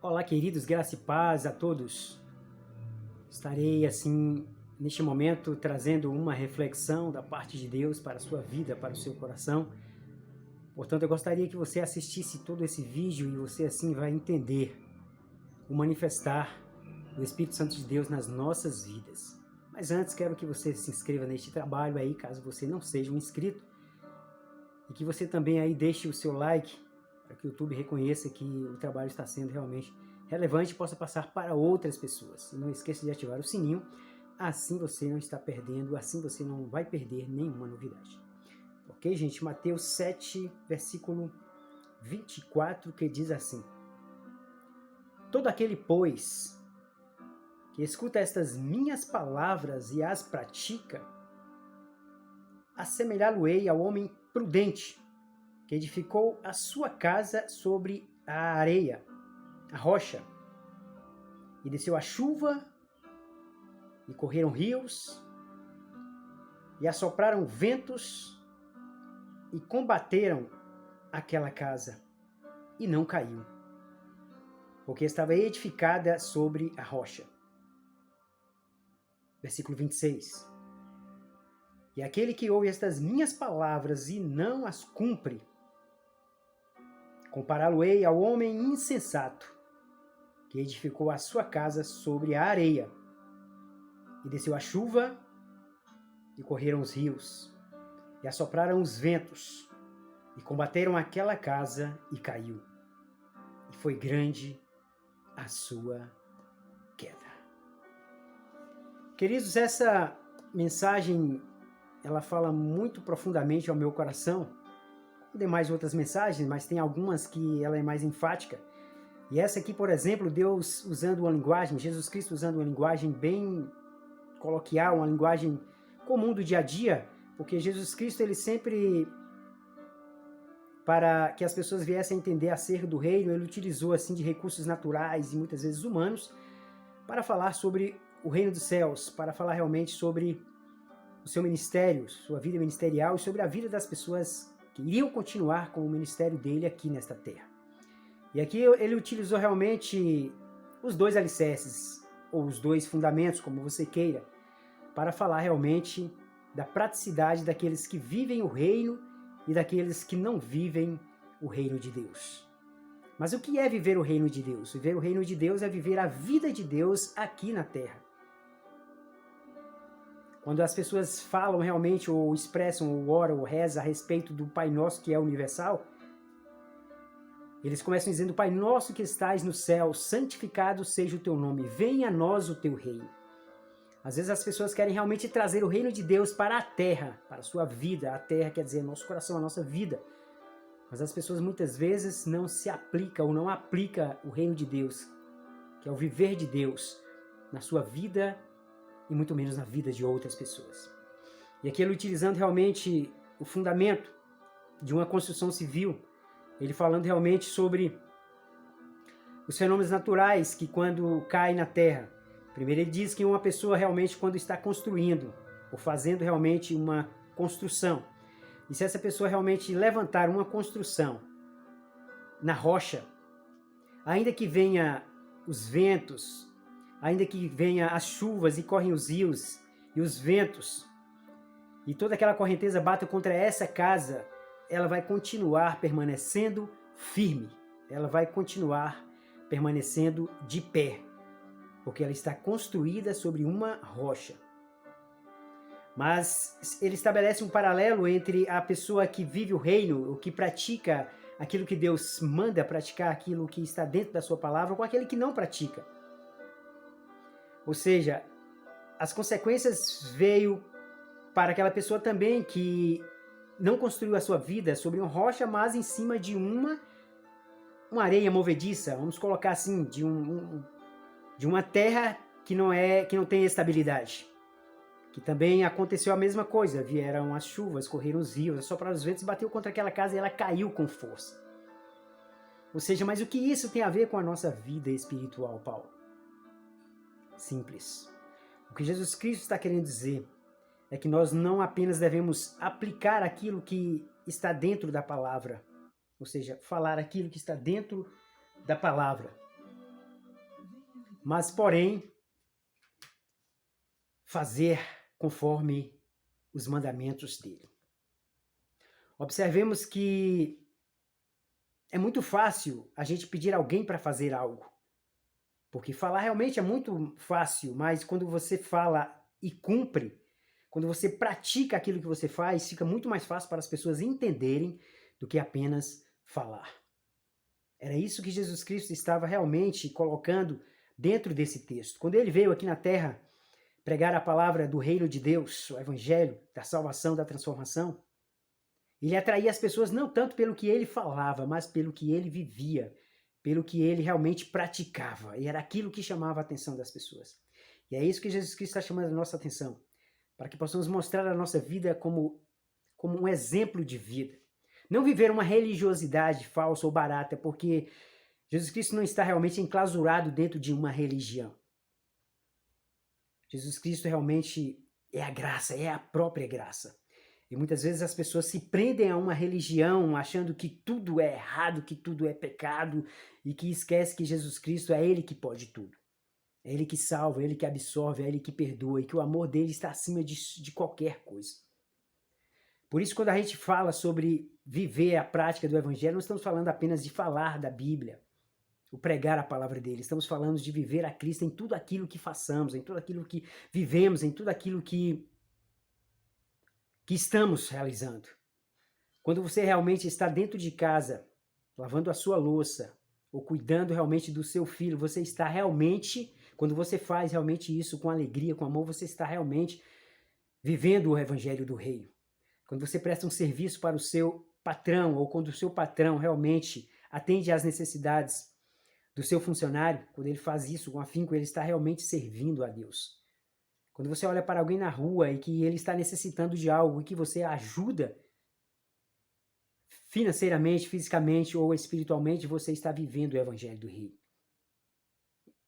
Olá, queridos, graça e paz a todos. Estarei, assim, neste momento, trazendo uma reflexão da parte de Deus para a sua vida, para o seu coração. Portanto, eu gostaria que você assistisse todo esse vídeo e você, assim, vai entender o manifestar do Espírito Santo de Deus nas nossas vidas. Mas antes, quero que você se inscreva neste trabalho aí, caso você não seja um inscrito, e que você também aí deixe o seu like, para que o YouTube reconheça que o trabalho está sendo realmente relevante e possa passar para outras pessoas. E não esqueça de ativar o sininho, assim você não está perdendo, assim você não vai perder nenhuma novidade. Ok, gente? Mateus 7, versículo 24, que diz assim: Todo aquele, pois, que escuta estas minhas palavras e as pratica, assemelhá-lo-ei ao homem prudente, que edificou a sua casa sobre a areia, a rocha, e desceu a chuva, e correram rios, e assopraram ventos, e combateram aquela casa, e não caiu, porque estava edificada sobre a rocha. Versículo 26. E aquele que ouve estas minhas palavras e não as cumpre, compará-lo-ei ao homem insensato, que edificou a sua casa sobre a areia, e desceu a chuva, e correram os rios, e assopraram os ventos, e combateram aquela casa, e caiu. E foi grande a sua queda. Queridos, essa mensagem, ela fala muito profundamente ao meu coração. Tem demais outras mensagens, mas tem algumas que ela é mais enfática. E essa aqui, por exemplo, Deus usando uma linguagem, Jesus Cristo usando uma linguagem bem coloquial, uma linguagem comum do dia a dia, porque Jesus Cristo, ele sempre, para que as pessoas viessem a entender acerca do reino, ele utilizou assim de recursos naturais e muitas vezes humanos para falar sobre o reino dos céus, para falar realmente sobre o seu ministério, sua vida ministerial e sobre a vida das pessoas que iriam continuar com o ministério dele aqui nesta terra. E aqui ele utilizou realmente os dois alicerces, ou os dois fundamentos, como você queira, para falar realmente da praticidade daqueles que vivem o reino e daqueles que não vivem o reino de Deus. Mas o que é viver o reino de Deus? Viver o reino de Deus é viver a vida de Deus aqui na terra. Quando as pessoas falam realmente, ou expressam, ou oram, ou rezam a respeito do Pai Nosso que é universal, eles começam dizendo: Pai Nosso que estais no céu, santificado seja o teu nome, venha a nós o teu reino. Às vezes as pessoas querem realmente trazer o reino de Deus para a terra, para a sua vida. A terra quer dizer nosso coração, a nossa vida. Mas as pessoas muitas vezes não se aplicam ou não aplicam o reino de Deus, que é o viver de Deus, na sua vida e muito menos na vida de outras pessoas. E aqui ele utilizando realmente o fundamento de uma construção civil, ele falando realmente sobre os fenômenos naturais que quando caem na terra. Primeiro ele diz que uma pessoa realmente quando está construindo, ou fazendo realmente uma construção, e se essa pessoa realmente levantar uma construção na rocha, ainda que venha os ventos, ainda que venha as chuvas e correm os rios e os ventos, e toda aquela correnteza bata contra essa casa, ela vai continuar permanecendo firme, ela vai continuar permanecendo de pé, porque ela está construída sobre uma rocha. Mas ele estabelece um paralelo entre a pessoa que vive o reino, o que pratica aquilo que Deus manda praticar, aquilo que está dentro da sua palavra, com aquele que não pratica. Ou seja, as consequências veio para aquela pessoa também que não construiu a sua vida sobre uma rocha, mas em cima de uma areia movediça, vamos colocar assim, de uma terra que não tem estabilidade. Que também aconteceu a mesma coisa, vieram as chuvas, correram os rios, assopraram os ventos, bateu contra aquela casa e ela caiu com força. Ou seja, mas o que isso tem a ver com a nossa vida espiritual, Paulo? Simples. O que Jesus Cristo está querendo dizer é que nós não apenas devemos aplicar aquilo que está dentro da palavra, ou seja, falar aquilo que está dentro da palavra, mas porém fazer conforme os mandamentos dele. Observemos que é muito fácil a gente pedir alguém para fazer algo, porque falar realmente é muito fácil, mas quando você fala e cumpre, quando você pratica aquilo que você faz, fica muito mais fácil para as pessoas entenderem do que apenas falar. Era isso que Jesus Cristo estava realmente colocando dentro desse texto. Quando ele veio aqui na terra pregar a palavra do reino de Deus, o evangelho, da salvação, da transformação, ele atraía as pessoas não tanto pelo que ele falava, mas pelo que ele vivia, pelo que ele realmente praticava. E era aquilo que chamava a atenção das pessoas. E é isso que Jesus Cristo está chamando a nossa atenção, para que possamos mostrar a nossa vida como um exemplo de vida. Não viver uma religiosidade falsa ou barata, porque Jesus Cristo não está realmente enclausurado dentro de uma religião. Jesus Cristo realmente é a graça, é a própria graça. E muitas vezes as pessoas se prendem a uma religião achando que tudo é errado, que tudo é pecado e que esquece que Jesus Cristo é Ele que pode tudo. É Ele que salva, é Ele que absorve, é Ele que perdoa e que o amor dele está acima de qualquer coisa. Por isso, quando a gente fala sobre viver a prática do Evangelho, não estamos falando apenas de falar da Bíblia, o pregar a palavra dele. Estamos falando de viver a Cristo em tudo aquilo que façamos, em tudo aquilo que vivemos, em tudo aquilo que estamos realizando. Quando você realmente está dentro de casa, lavando a sua louça, ou cuidando realmente do seu filho, você está realmente, quando você faz realmente isso com alegria, com amor, você está realmente vivendo o Evangelho do Reino. Quando você presta um serviço para o seu patrão, ou quando o seu patrão realmente atende às necessidades do seu funcionário, quando ele faz isso com afinco, ele está realmente servindo a Deus. Quando você olha para alguém na rua e que ele está necessitando de algo e que você ajuda financeiramente, fisicamente ou espiritualmente, você está vivendo o Evangelho do Reino.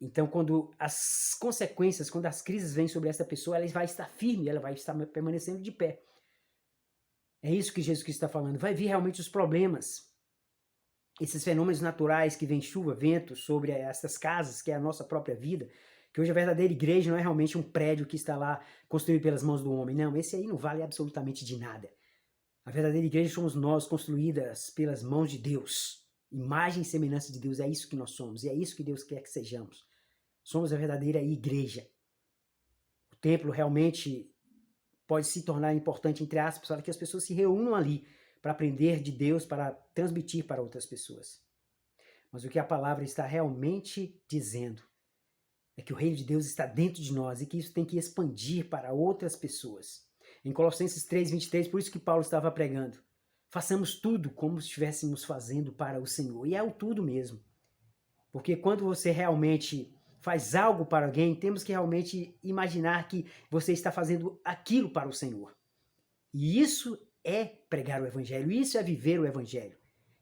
Então, quando as consequências, quando as crises vêm sobre essa pessoa, ela vai estar firme, ela vai estar permanecendo de pé. É isso que Jesus Cristo está falando. Vai vir realmente os problemas, esses fenômenos naturais que vem chuva, vento sobre essas casas, que é a nossa própria vida, que hoje a verdadeira igreja não é realmente um prédio que está lá construído pelas mãos do homem. Não, esse aí não vale absolutamente de nada. A verdadeira igreja somos nós, construídas pelas mãos de Deus. Imagem e semelhança de Deus, é isso que nós somos, e é isso que Deus quer que sejamos. Somos a verdadeira igreja. O templo realmente pode se tornar importante, entre aspas, para que as pessoas se reúnam ali para aprender de Deus, para transmitir para outras pessoas. Mas o que a palavra está realmente dizendo é que o reino de Deus está dentro de nós e que isso tem que expandir para outras pessoas. Em Colossenses 3:23, por isso que Paulo estava pregando. Façamos tudo como se estivéssemos fazendo para o Senhor. E é o tudo mesmo. Porque quando você realmente faz algo para alguém, temos que realmente imaginar que você está fazendo aquilo para o Senhor. E isso é pregar o Evangelho, isso é viver o Evangelho.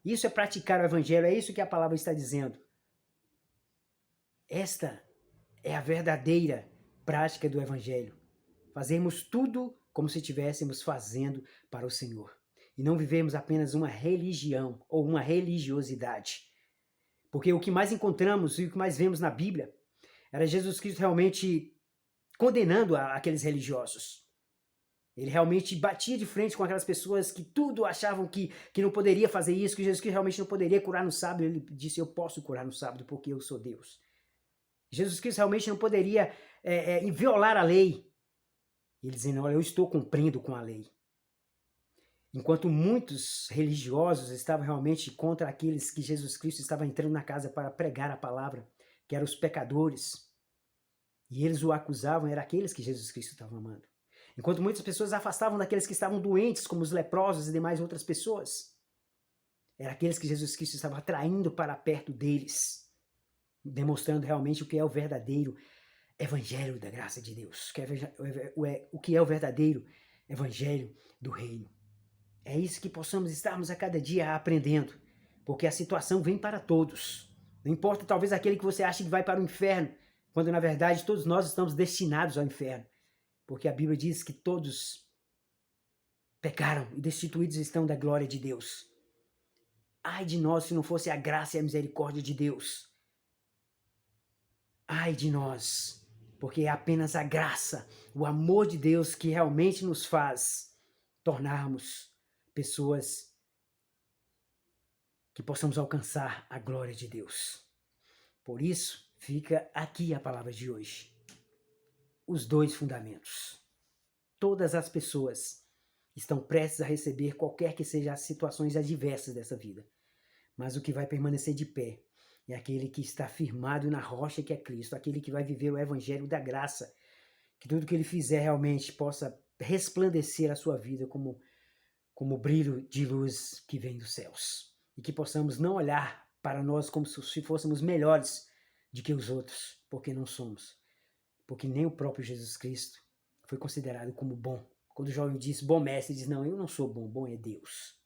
Isso é praticar o Evangelho, é isso que a palavra está dizendo. Esta é a verdadeira prática do Evangelho. Fazermos tudo como se estivéssemos fazendo para o Senhor. E não vivemos apenas uma religião ou uma religiosidade. Porque o que mais encontramos e o que mais vemos na Bíblia era Jesus Cristo realmente condenando aqueles religiosos. Ele realmente batia de frente com aquelas pessoas que tudo achavam que não poderia fazer isso, que Jesus Cristo realmente não poderia curar no sábado. Ele disse, eu posso curar no sábado porque eu sou Deus. Jesus Cristo realmente não poderia violar a lei. Ele dizendo, olha, eu estou cumprindo com a lei. Enquanto muitos religiosos estavam realmente contra aqueles que Jesus Cristo estava entrando na casa para pregar a palavra, que eram os pecadores, e eles o acusavam, eram aqueles que Jesus Cristo estava amando. Enquanto muitas pessoas afastavam daqueles que estavam doentes, como os leprosos e demais outras pessoas, eram aqueles que Jesus Cristo estava atraindo para perto deles, demonstrando realmente o que é o verdadeiro Evangelho da graça de Deus, o que é o verdadeiro Evangelho do Reino. É isso que possamos estarmos a cada dia aprendendo, porque a situação vem para todos. Não importa talvez aquele que você acha que vai para o inferno, quando na verdade todos nós estamos destinados ao inferno, porque a Bíblia diz que todos pecaram e destituídos estão da glória de Deus. Ai de nós se não fosse a graça e a misericórdia de Deus. Ai de nós, porque é apenas a graça, o amor de Deus que realmente nos faz tornarmos pessoas que possamos alcançar a glória de Deus. Por isso, fica aqui a palavra de hoje. Os dois fundamentos. Todas as pessoas estão prestes a receber qualquer que sejam as situações adversas dessa vida. Mas o que vai permanecer de pé é aquele que está firmado na rocha que é Cristo, aquele que vai viver o evangelho da graça, que tudo que ele fizer realmente possa resplandecer a sua vida como brilho de luz que vem dos céus. E que possamos não olhar para nós como se fôssemos melhores do que os outros, porque não somos. Porque nem o próprio Jesus Cristo foi considerado como bom. Quando o jovem diz, bom mestre, diz, não, eu não sou bom, bom é Deus.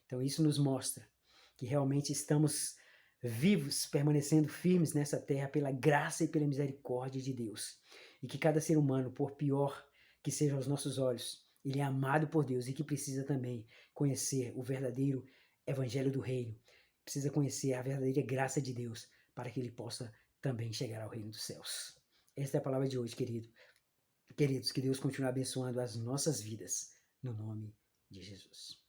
Então isso nos mostra que realmente estamos vivos, permanecendo firmes nessa terra pela graça e pela misericórdia de Deus. E que cada ser humano, por pior que seja aos nossos olhos, ele é amado por Deus e que precisa também conhecer o verdadeiro evangelho do reino, precisa conhecer a verdadeira graça de Deus para que ele possa também chegar ao reino dos céus. Esta é a palavra de hoje, queridos, que Deus continue abençoando as nossas vidas, no nome de Jesus.